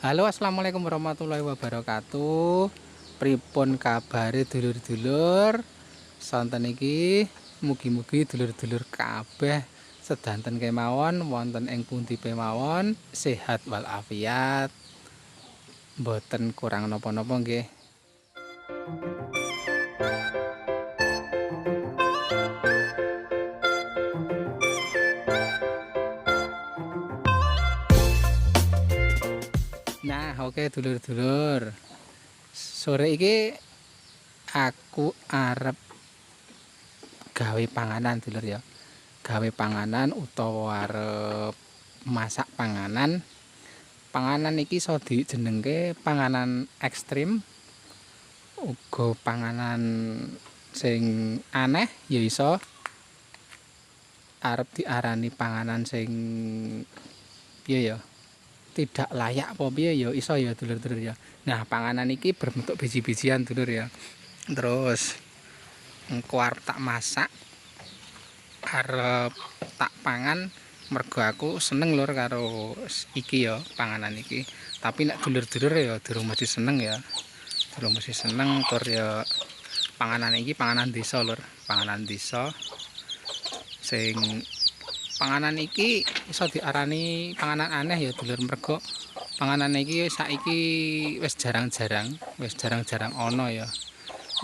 Halo, assalamualaikum warahmatullahi wabarakatuh. Pripun kabare dulur-dulur? Sonten iki mugi-mugi dulur-dulur kabeh sedanten kemawon wonten ing pundi kemawon sehat walafiat, mboten kurang napa-napa nggih. Nah, oke dulur-dulur. Sore iki aku arep gawe panganan dulur ya. Gawe panganan utawa arep masak panganan. Panganan iki iso dijenengke panganan ekstrim, uga panganan sing aneh ya iso arep diarani panganan sing piye ya, tidak layak apa piye ya iso ya dulur-dulur ya. Nah, panganan iki berbentuk biji-bijian dulur ya. Terus engko arep tak masak, arep tak pangan mergo aku seneng lur karo iki ya, panganan iki. Tapi nek dulur-dulur ya durung mesti seneng ya. Durung mesti seneng tur ya panganan iki panganan desa lur, panganan desa sing panganan iki iso diarani panganan aneh ya dulur mergo panganan iki saiki wis jarang-jarang ana ya.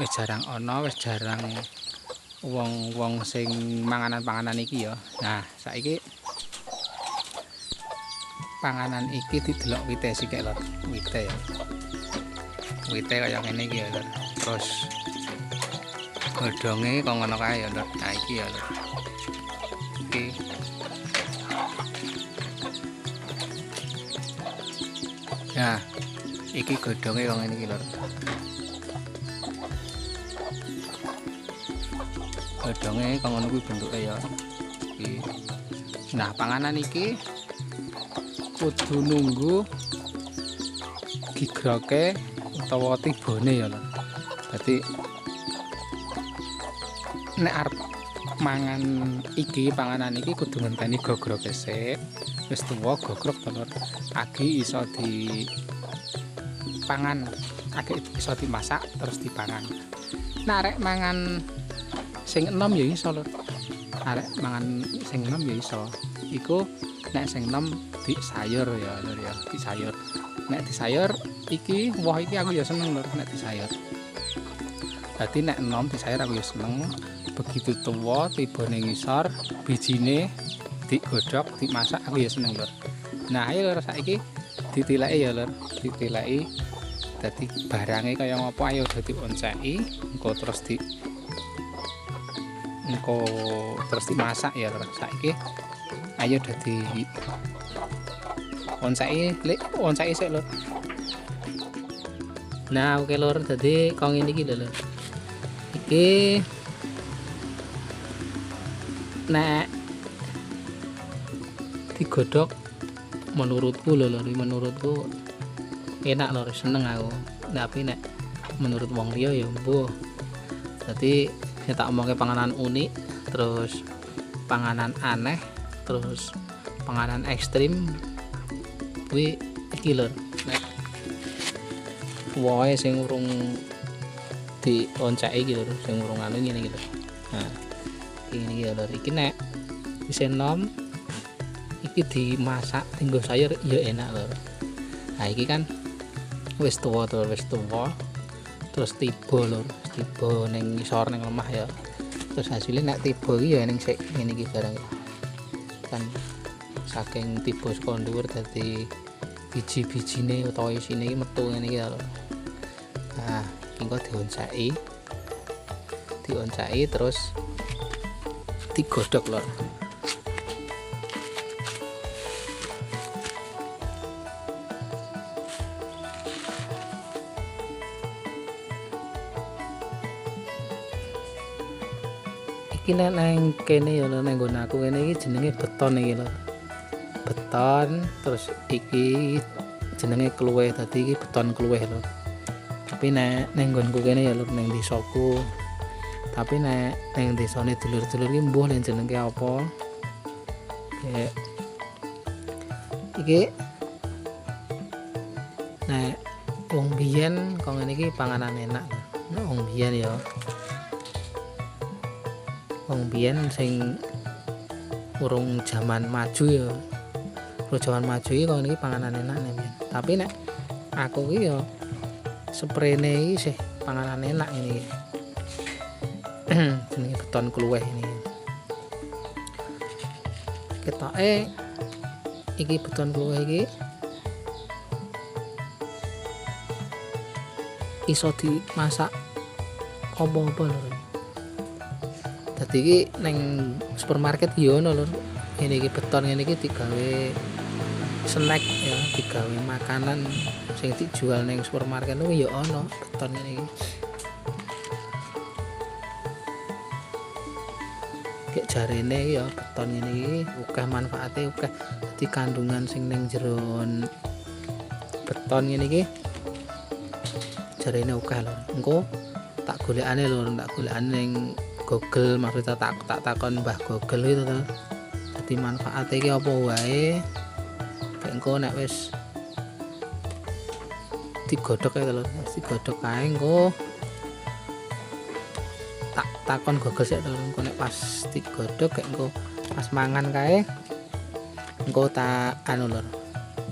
Wis jarang ana, wis jarang wong-wong sing manganan-panganan iki ya. Nah, saiki panganan iki didelok wite sithik lho, wite ya. Wite kaya ngene iki ya lho. Terus godhonge kok ngono kae ya lho. Nah, iki ya lho. Iki nah, iki godhonge kok ngene iki lho. Godhonge kok ngono kuwi bentuke ya. Iki. Nah, panganan iki kudu nunggu gigroke utawa tibone ya lho. Dadi nek arep mangan iki panganan iki kudu ngenteni gogroke sik. Wis tuwa gogrok telur. Agi iso dipangan, agi iso dimasak terus dipangan. Nah, arek mangan sing enom ya iso lho. Arek mangan sing enom ya iso. Iku nek sing enom di sayur ya lur ya, di sayur. Nek di sayur iki woh iki aku ya seneng lur nek di sayur. Dadi nek enom di sayur aku ya seneng. Begitu tuwa tibane ngisor, bijine digodhog, dimasak aku ya seneng lur. Nah, ayo lur saiki ditileki ya lur, ditileki. Dadi barange kaya ngopo ayo dadi onceki, engko terus dimasak ya lur. Saiki ayo dadi onceki sik lur. Nah, oke lur, dadi kok ngene iki lho lur. Iki nek digodhog menurutku lho lur, menurutku enak lur, seneng aku. Tapi nek menurut wong liya ya mbuh. Dadi nek tak omongke panganan unik, terus panganan aneh, terus panganan ekstrim kuwi iki lur. Nek wohe sing urung dionceki iki lur, sing urung anu ngene iki lur. Nah, ini iki lur, iki nek wis enom iki dimasak dienggo sayur ya enak lur. Nah, iki kan wis tuwa to, wis tuwa. Terus tiba lur, tiba ning ngisor ning lemah ya. Terus hasilnya nek tiba iki ya ning sik ngene iki barang. Kan saking tiba saka dhuwur dadi biji-bijine utawa isine iki metu ngene iki lho. Nah, iki engko dionceki terus digodhog lho. Iki nek nang kene ya lho, nang nggon aku kene iki jenenge beton iki lho. Beton terus iki jenenge kluweh, dadi iki beton kluweh lho. Tapi nek nang nggonku kene ya lho nang desaku. Tapi nek nang desane dulur-dulur iki mbuh len jenenge apa. Kayak iki Nek wong biyen kok ngene iki panganan enak. Nek wong biyen ya wong biyen sing urung zaman maju ya. Urung zaman maju iki kok ngene iki panganan enak nek biyen. Tapi nek aku iki ya sprene iki sih panganan enak ini. Jenenge beton kluweh ini. Ketoke iki beton kluweh iki iso dimasak apa-apa lho. Dadi iki ning supermarket yo ono lho. Ini iki beton ngene iki digawe snack ya, digawe makanan sing dijual ning supermarket kuwi ya ono beton ngene iki. Kayak jarene ya beton ngene iki akeh manfaate, akeh dadi kandungan sing ning jero beton ngene iki jarene akeh lho. Engko tak golekane lho, tak golekane ning Google, maksudnya tak takon Mbah Google itu to. Dadi manfaate iki apa wae. Kayak engko nek wis digodhog ya lho, digodhog kae engko tak takon Google sik to. Engko nek pas digodhog kayak engko pas mangan kae engko tak anu lho,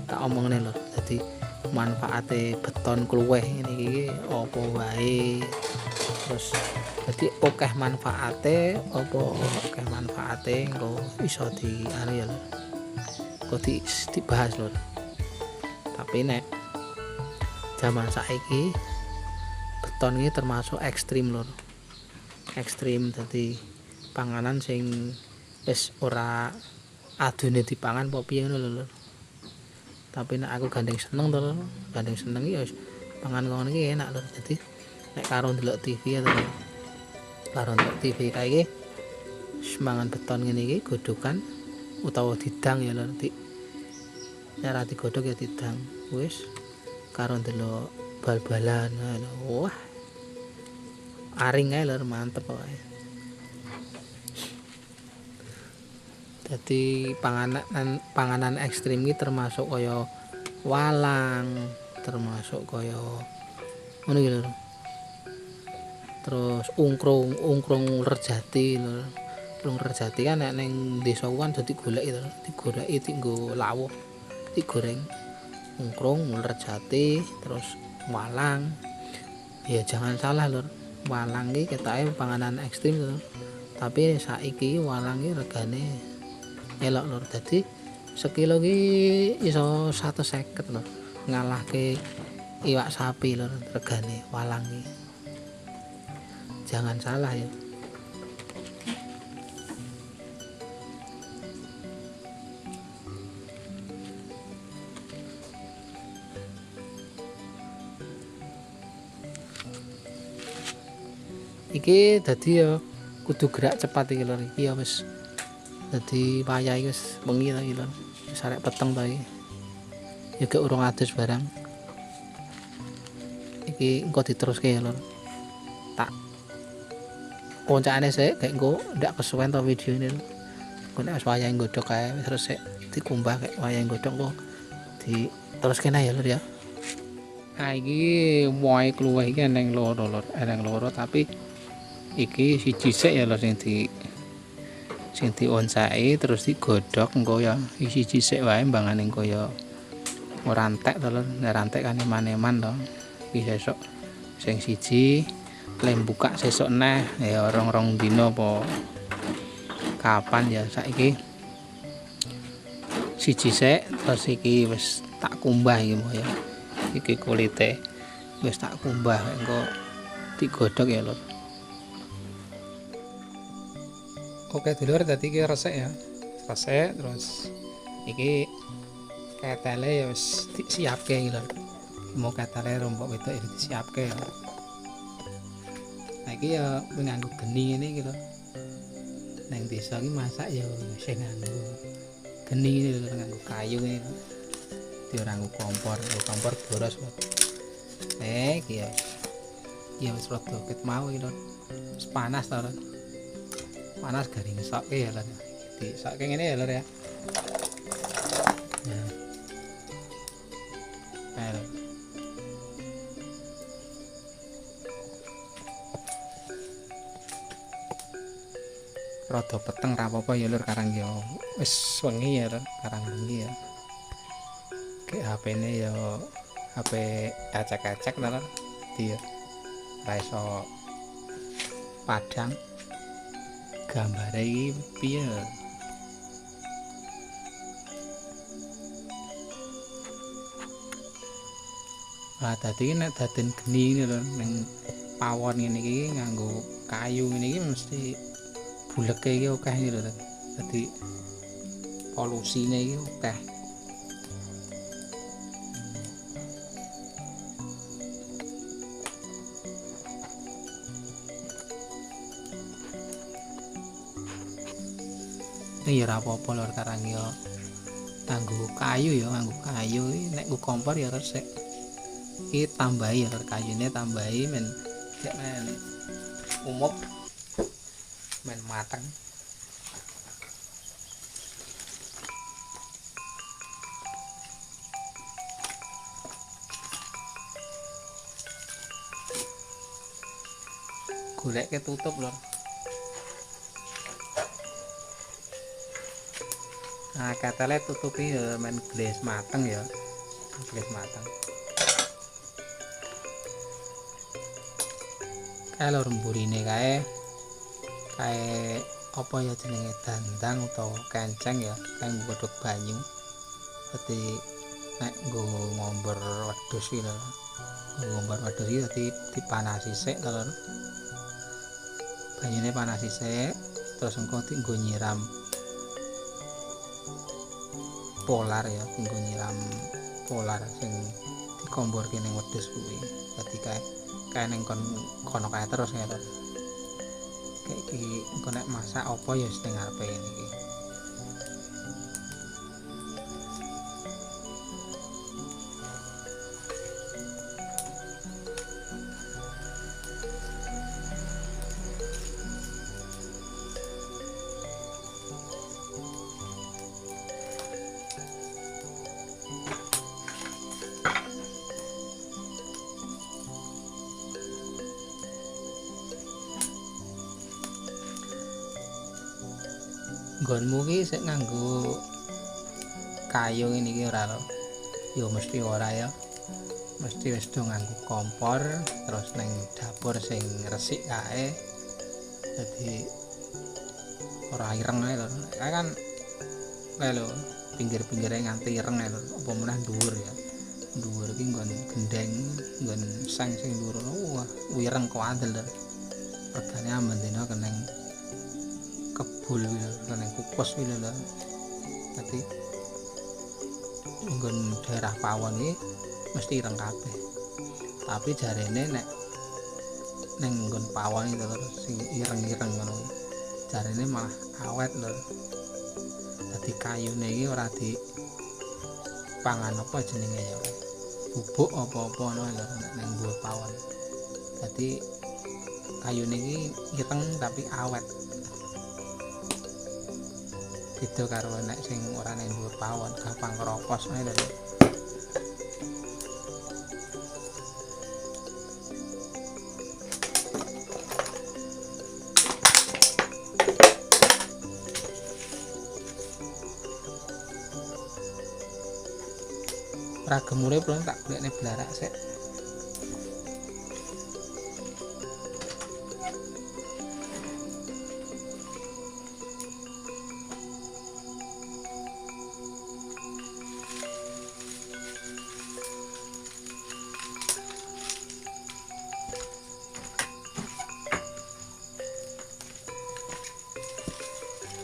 tak omongne lho. Dadi manfaate beton kluweh ini iki apa wae, terus jadi akeh manfaate engko iso di anu ya lho, kok dibahas lho. Tapi nek zaman saiki beton ini termasuk ekstrim lho, ekstrim. Dadi panganan sing wis ora adune dipangan apa piye ngono lho. Tapi nek aku gandeng seneng to, gandeng seneng ya pangan ngono iki enak lho. Jadi nek karo ndelok TV ya to, karo ndelok TV kae iki mangan beton ngene iki godhogan utawa didang ya lho. Cara digodhog ya didang. Wis karo ndelok bal-balan ngono. Wah. Aring ae lho, mantep pokoke. Jadi panganan ekstrim ini termasuk kaya walang, termasuk kaya ngono iki lho. Terus ungkrung uler jati lho. Uler jati kan nek ning desa kan dadi goleki to, digoreki dienggo lawuh, digoreng. Ungkrung, uler jati, terus walang. Ya jangan salah lho, walang iki ketoke panganan ekstrim lho. Tapi saiki walang iki regane elok lur. Dadi sekilo ki iso 150 lur, ngalahke iwak sapi lur regane walang ki. Jangan salah ya. Iki dadi ya kudu gerak cepat iki lur. Iki ya wis dadi wayah iki wis wengi ta iki lho. Wis arek peteng ta iki. Ya gek urung adus barang. Iki engko diteruske ya lho. Tak koncane sik gek engko ndak kesuwen to video ini. Engko nek wis wayah nggodhog kae wis resik dikumbah kayak wayah nggodhog kok diteruske ya lho ya. Nah iki wae kluweh iki eneng loro lho, eneng loro tapi iki siji sik ya lho sing dionceki terus digodhog engko ya siji sik wae mbangane engko ya ora entek to lho. Nek rantek kan eman-eman to. Iki sesuk sing siji lem buka sesuk neh ya rong dina apa kapan ya saiki siji sik terus iki wis tak kumbah iki mo ya. Iki kulite wis tak kumbah engko digodhog ya lho. Oke dulur, dadi iki resik ya. Resik terus iki ketele ya wis disiapke iki lho. Mau ketele rombok wedok ya disiapke ya. Nah iki ya nganggo geni ngene iki lho. Nang desa iki masak ya sing nganggo geni ngene lho, nganggo kayu ngene lho. Di ora nganggo kompor boros kok. Iki ya. Ya wis rada ket mau iki lho. Wis panas to lho. Panas garing ngesokke ya lho. Disokke ngene ya lho ya. Nah. Ayo. rada peteng ra apa-apa ya lur karang ya wis wengi ya lur karang wengi ya kayak HP-ne ya HP ecek-ecek lur dia ra iso padang gambare iki piye. Lah dadi nek daden geni ngene lho ning pawon ngene iki nganggo kayu ngene iki mesti buleke iki akeh iki lho. Dadi polusine iki akeh. Ya ora apa-apa lho karang ya nganggo kayu ya nganggo kayu nek nggo kompor ya resik. Iki tambahi ya kayune tambahi men cek men umup men mateng. Golek ketutup lho. Nah, katele tutupi ya men gles mateng ya. Gles mateng. Kae lho remburine kae apa ya jenenge dandang utawa kenceng ya kae nggodhog banyu. Dadi nek nggo ngomber wedhus iki lho. Ngomber wedhus iki dadi dipanasi sik to lho. Banyune panas sik terus engko dienggo nyiram polar ya tinggo nyiram polar sing dikomborke ning wedhus kuwi dadi kae ning kono kae terus ya lho kayak iki engko nek masak apa ya sing ngarepe iki nggonmu ki sik nganggo kayu ngene iki ora lho. Ya mesti ora ya. Mesti wis do nganggo kompor terus ning dapur sing resik kae. Dadi ora ireng ae lho. Kae kan kae lho pinggir-pinggire nganti ireng ae lho. Apa meneh dhuwur ya. Dhuwur iki nggon gendeng, nggon sang sing dhuwur. Wah, ireng kuandel lho. Regane amen dina keneng kebul kene kukus iki lho. Dadi nggon daerah pawon iki mesti ireng kabeh. Tapi jarene nek ning nggon pawon iki lho sing ireng-ireng ngono kuwi. Jarene malah awet lho. Dadi kayune iki ora di pangan apa jenenge ya. Bubuk apa-apa ngono lho ning nggon pawon. Dadi kayune iki ireng tapi awet. Beda karo nek sing ora ning dhuwur pawon gampang keropos ae lho. Ragemure belum tak golekne blarak sik.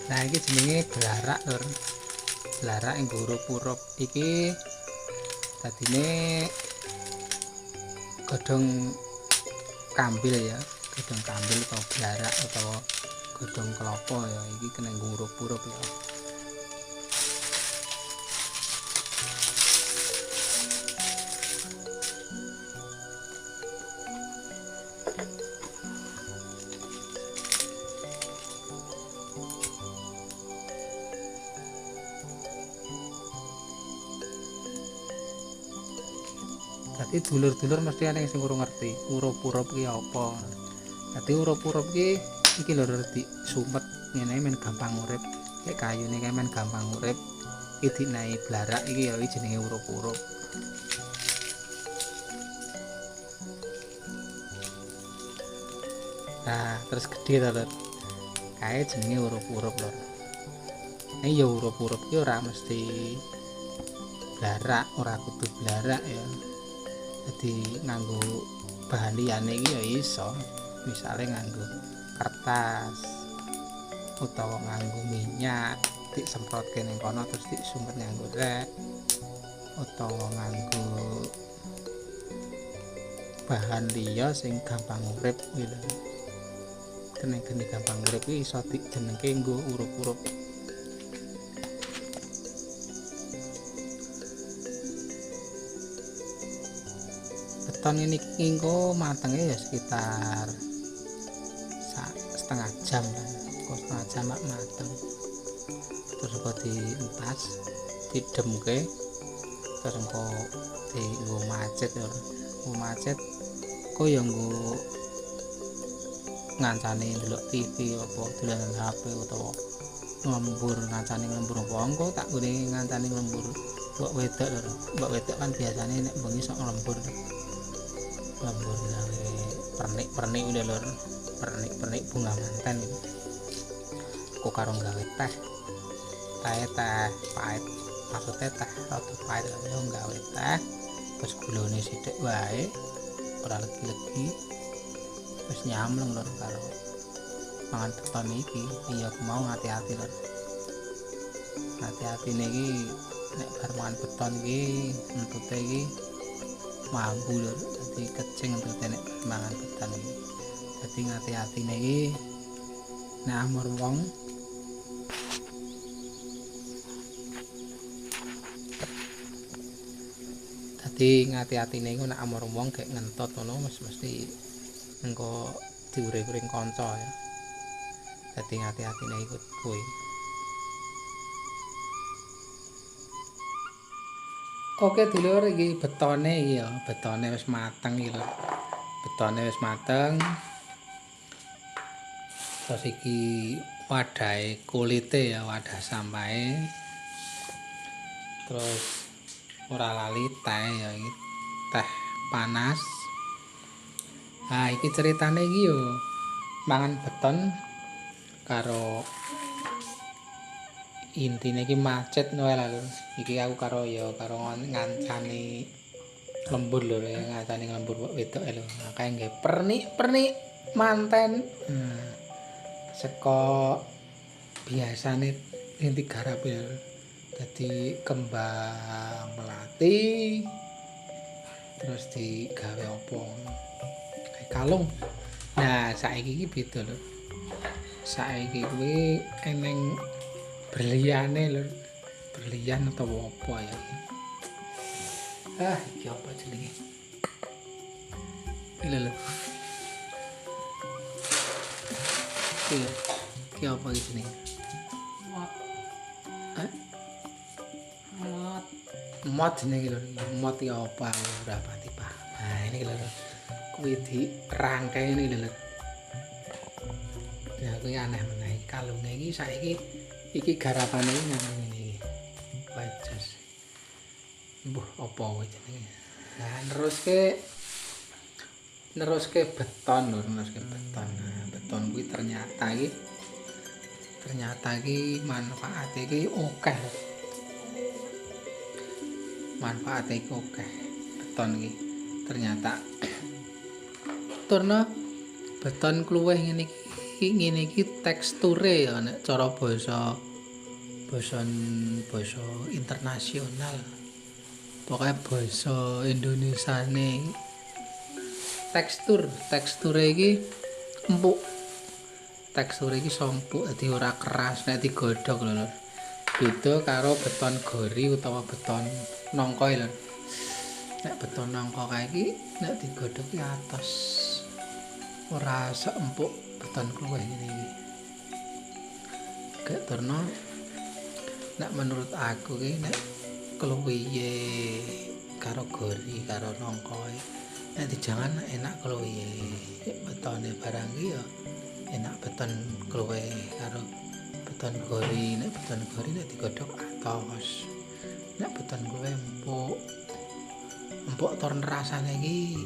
Nah iki jenenge blarak lur. Blarak ing hurup-hurup iki dadine godhong kambil ya, godhong kambil atau blarak atau godhong kelapa ya iki kena hurup-hurup ya. Dadi dulur-dulur mesti ana sing urung ngerti urup-urup ki apa. Dadi urup-urup ki iki lho disumpet ngene men gampang urip. Kayak kayune kae men gampang urip. Iki dinai blarak iki ya iki jenenge urup-urup. Nah, terus gede to lho. Kae jenenge urup-urup lho. Ya urup-urup ki ora mesti blarak, ora kudu blarak ya. Jadi nganggo bahan liyane iki ya iso. Misale nganggo kertas utawa nganggo minyak disemprotke ning kono terus disumpet nganggo rek utawa nganggo bahan liya sing gampang urip gitu. Kene gampang urip iki iso dijenengke nggo urup-urup. Beton ini engko matenge ya sekitar setengah jam lah. Kok setengah jam mateng. Terus kok dientas, didemke. Terus engko dienggo macet ya. Nggo macet kok ya nggo ngancane ndelok TV apa dolanan HP utawa nglembur ngancane nglembur apa engko tak gone ngancane nglembur mbok wedok lho. Mbok wedok kan biasane nek bengi sok nglembur. Nglembur gawe pernik-pernik udah lho. Pernik-pernik bunga manten itu. Kok karo gawe teh. Teh pahit. Maksudnya teh rada pahit yo gawe teh. Terus gulane sithik wae. Ora legi-legi. Wis nyamleng lho karo mangan beton iki. Iya aku mau hati-hati lho. Hati-hati niki nek bar mangan beton iki entute iki mambu lho. Dadi kecing entute nek mangan beton iki. Dadi hati-hati niki nek amur wong dadi ngati-ati niku nek amur wong gek ngentot ngono mesti engko diure-uring kanca ya. Dadi ngati-atine ikut kuwi. Oke dulur iki betone iki ya, betone wis mateng iki lho. Betone wis mateng. Terus iki wadahe kulite ya, wadah sampahe. Terus ora lali teh ya iki teh panas. Nah, iki ceritane iki yo mangan beton karo intine iki macet wae lho. Iki aku karo ngancani lembur lho, ngancani lembur wedok lho. Kae nggih pernik-pernik manten. Seko biasane sing digarap ya. Dadi kembang melati terus digawe apa? Kalung. Nah, saiki iki beda lho. Saiki kuwi eneng berliane lho. Berlian atau apa ya iki. Iki apa jenenge? Iki lho. Iki apa iki jenenge? Mot. Mot. Mot jenenge lho. Mot iki apa ora pati paham. Nah, ini lho. Kuwi dirangkai ini lho. Ya kuwi aneh meneh. Kalunge iki saiki iki garapane ngene iki. Wajas. Mbuh apa wae jenenge. Nah, neruske beton lho, neruske beton. Nah, beton kuwi ternyata iki manfaate iki akeh lho. Manfaate iki akeh beton iki. Ternyata turna beton kluweh ngene iki teksture ya nek cara basa internasional. Pokoke basa Indonesiane teksture iki empuk. Teksture iki empuk dadi ora keras nek digodhog lho. Beda karo beton gori utawa beton nangka lho. Nek beton nangka kae iki nek digodhog ki atos. Ora seempuk beton kluweh ngene iki. Gek terno nek menurut aku ki nek kluwihe karo gori karo nangka nek dijangan enak kluwihe. Betone barang ki ya enak beton kluwe karo beton gori. Nek beton gori nek digodhog atos, nek beton kluwe empuk tur rasane iki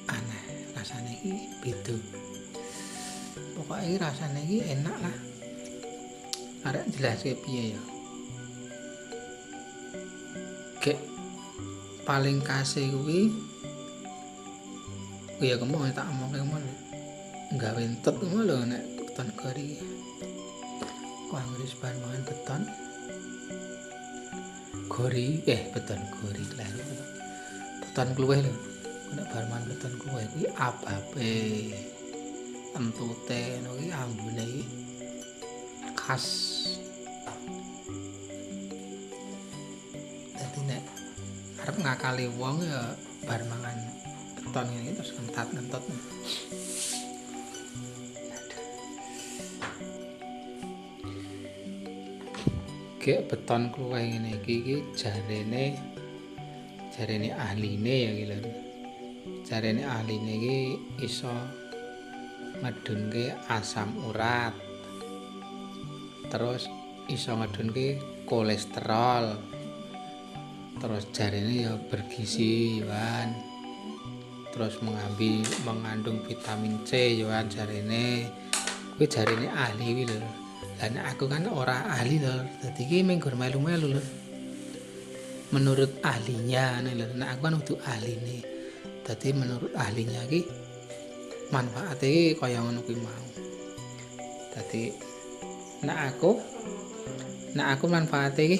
aneh, rasane iki beda. Pokoke iki rasane iki enak lah. Arek jelaske piye ya? Gek paling kasih kuwi ya kemong tak omongke kemong gawe entet ngono lho nek beton gori. Kok anggere bahan mangan beton gori beton gori lah. Beton kluweh lho. Nek bahan mangan beton kluweh kuwi ababe entute ngono kuwi ambune iki khas. Dadi nek arep ngakali wong ya bar mangan beton ngene terus ngentat-ngentot. Gek beton kluweh ngene iki jarene ahline ya iki lho. Jarene ahline iki iso ngedunke asam urat. Terus iso ngedunke kolesterol. Terus jarene ya bergizi yoan. Terus mengandung vitamin C yoan jarene. Kuwi jarene ahli kuwi lho. Lah nek aku kan ora ahli lho. Dadi iki mung gur melu-melu lho. Menurut ahlinya lho. Nek aku kan kudu ahline. Dadi menurut ahlinya iki manfaate kaya ngono kuwi mau. Dadi nek aku manfaate iki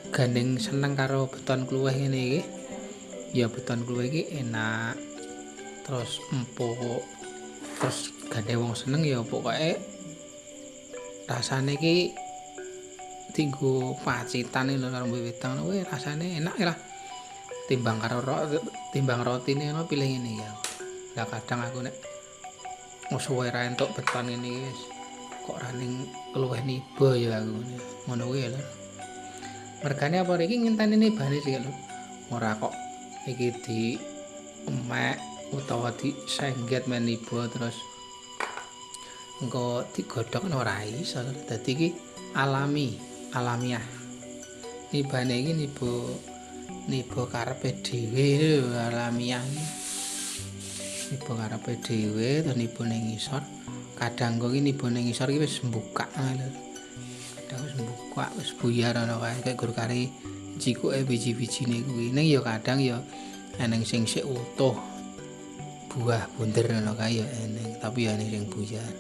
gandeng seneng karo beton kluweh ngene iki. Ya beton kluweh iki enak. Terus empuk. Terus gandeng wong seneng ya pokoke rasane iki tinggo pacitan lho karo wedang kuwi rasane enak lah. Timbang rotine ngono pilih ngene ya. Lah kadang aku nek suwe ra entuk beton ngene iki wis kok ra ning luweh niba ya aku ngono kuwi lho. Mergane apa iki ngenteni nibane sik lho. Ora kok iki di emek utawa disengget men niba terus engko digodhog ora iso. Dadi iki alamiah. Nibane iki niba karepe dhewe lho alamiah iki. Niba karepe dhewe terus niba ning ngisor. Kadang kok iki niba ning ngisor iki wis mbukak lho. Kadang wis mbukak, wis buyar ana kae kaya gur kari jikuke biji-bijine kuwi. Ning ya kadang ya eneng sing sik utuh. Buah bunder ngono kae ya eneng, tapi ya eneng sing buyar.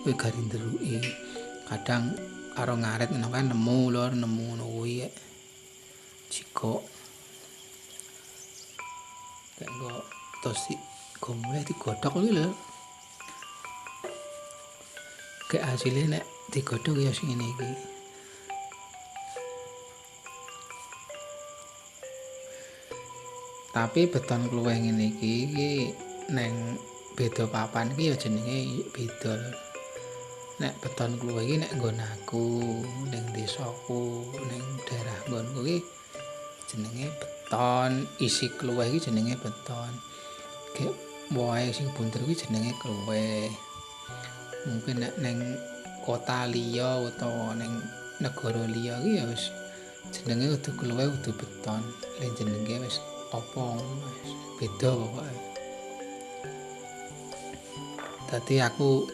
Kuwi gari nderuki. Kadang karo ngarit ngono kan nemu ngono kuwi jikok. Kayak kok terus mulai digodhog kuwi lho. Kayak hasilnya nek digodhog ya sing ngene iki. Tapi beton kluweh ngene iki neng beda papan iki ya jenenge beda lho. Nek beton kluweh iki nek nggon aku ning desaku ning daerah nggonku iki jenenge beton, isi kluweh iki jenenge beton. Kayak wae sing bunder kuwi jenenge kluweh. Mungkin nek ning kota liya utawa ning negara liya iki ya wis jenenge kudu kluweh kudu beton. Len jenenge wis apa wis beda pokoke. Dadi aku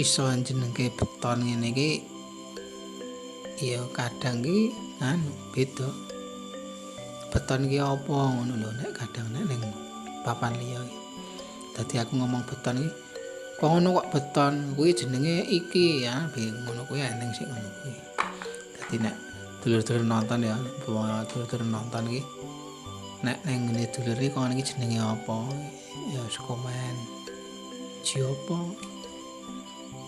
iso jenenge beton ngene iki ya kadang iki beda. Beton iki apa ngono lho nek kadang nek ning papan liya iki. Dadi aku ngomong beton iki kok ngono kok beton kuwi jenenge iki ya ngono kuwi eneng sik ngono kuwi. Dadi nek dulur-dulur nonton ya, dulur-dulur nonton iki nek ning ngene dulur iki kok iki jenenge apa ya wis komen. Apa?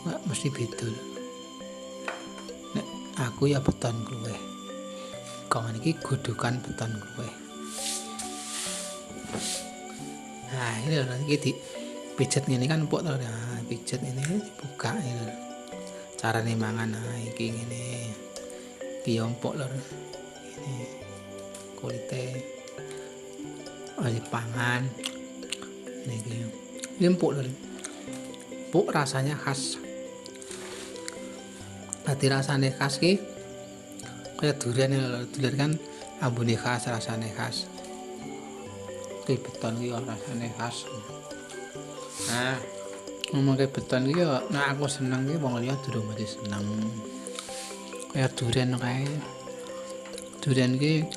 Nggak mesti beda. Nek aku ya beton kluweh. Kok iki godhogan beton kluweh. Nah, ini lho iki dipijet ngene kan empuk to. Nah, pijet ini dibuka ini. Carane mangan iki ngene. Iki empuk lho. Ini kulite pangan. Niki empuk lho. empuk, rasanya khas. Dadi rasane khas ki kaya durian lho, durian kan ambune khas, rasane khas. Ki beton ki rasane khas. Nah, ngomongke beton ki yo nek aku seneng ki wong liya durung mesti seneng. Kaya durian kae. Durian ki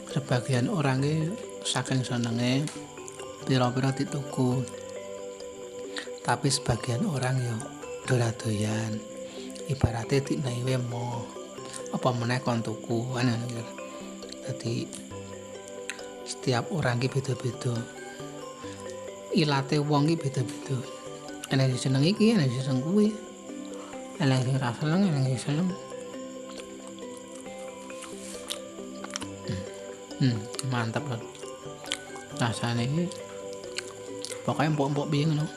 sebagian orang ki saking senenge pira-pira dituku. Tapi sebagian orang yo ora doyan. Ibaratnya dinae mo apa meneh kon tuku kan ngono. Dadi setiap orang ki beda-beda. Ilate wong ki beda-beda. Ana sing seneng iki, ana sing seneng kuwi. Ana sing ra seneng, ana sing seneng. Mantap lho. Rasane iki pokoknya empuk-empuk piye ngono.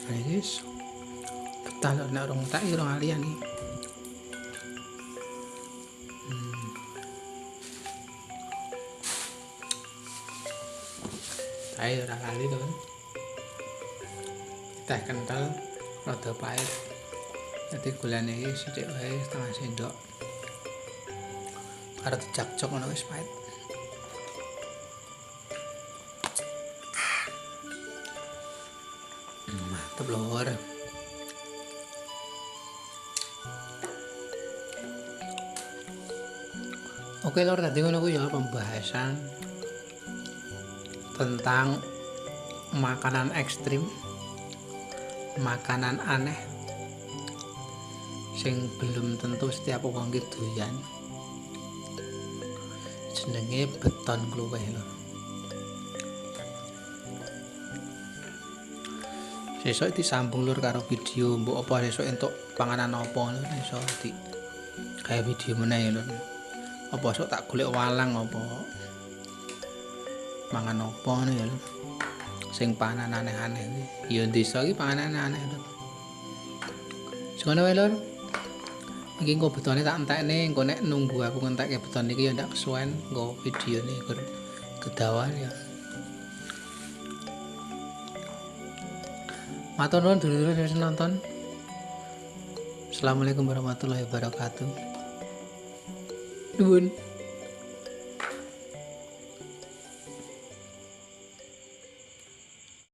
Guys, betah lho nek urung tak urung alian iki. Ayo ora lali to. Teh kental rada pahit. Dadi gulane iki sithik wae setengah sendok. Karo dijak-jok ngono wis pahit. Mantep lur. Oke lur, tadi ngono kuwi ya pembahasan tentang makanan ekstrim, makanan aneh sing belum tentu setiap wong ki doyan. Jenenge beton kluweh lho. Sesuk disambung lur karo video mbok apa sesuk entuk panganan apa lho iso di gawe video meneh lho. Apa sok tak golek walang apa mangan apa ngono ya lho. Sing panganan aneh-aneh kuwi. Ya desa iki panganan aneh lho. Semono wae lur. Iki engko betone tak entekne, engko nek nunggu aku ngentekke beton iki ya ndak kesuwen engko videone gur kedawan ya. Matur nuwun dulur-dulur wis nonton. Assalamualaikum warahmatullahi wabarakatuh. Nuwun.